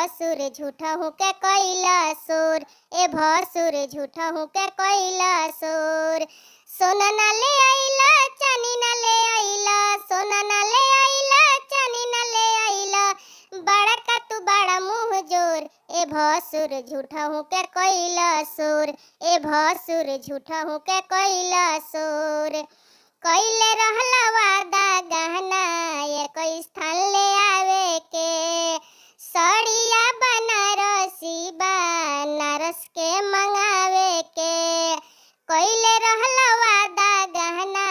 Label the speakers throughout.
Speaker 1: भसुर झूठा हूँ के कैला सोर, ए भसुर झूठा हूँ के कैला सोर। सोना ना ले आइला चानी ना ले आइला, सोना ना ले आइला चानी ना ले आइला, बड़ा का तू बड़ा मुँह जोर, ए भसुर झूठा हूँ के कैला सोर, ए भसुर झूठा हूँ के कैला सोर। कैले रहला वादा गहना ये कोई स्थान ले आवे के, सड़िया बनारसी बनारस के मंगावे के। कैले रहला वादा गहना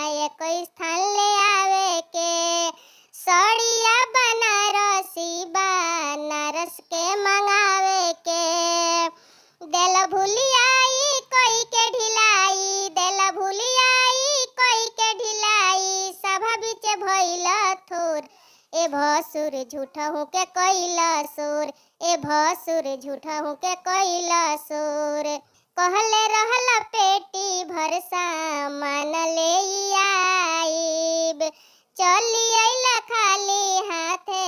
Speaker 1: ये कोई स्थान ले आवे के, सड़िया बनारसी बनारस के मंगावे के। देला भूलियाई कोई के ढिलाई, देला भूलियाई कोई के ढिलाई, सभा बीच भइला थोर, ए भसुर झूठा हूँ के कैला सोर, ए भसुर झूठा हूँ के कैला सोर। कहले रहला पेटी भर सामान ले आइब, चली अइला खाली हाथे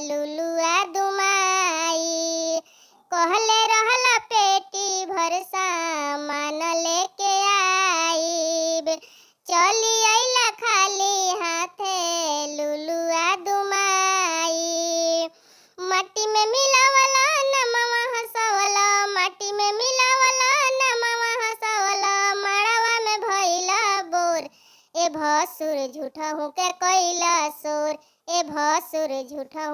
Speaker 1: लुलुआ दुमाई। कहले रहला पेटी भर सामान लेके आइब, चली अइला खाली हाथे लुलुआ दुमाई। माटी में मिलावला नमवा हंसवला, माटी में मिलावला नमवा हंसवला, मड़वा में भइला बोर, ए भसुर झूठा हूँ के कैला सोर, ए भसुर झूठा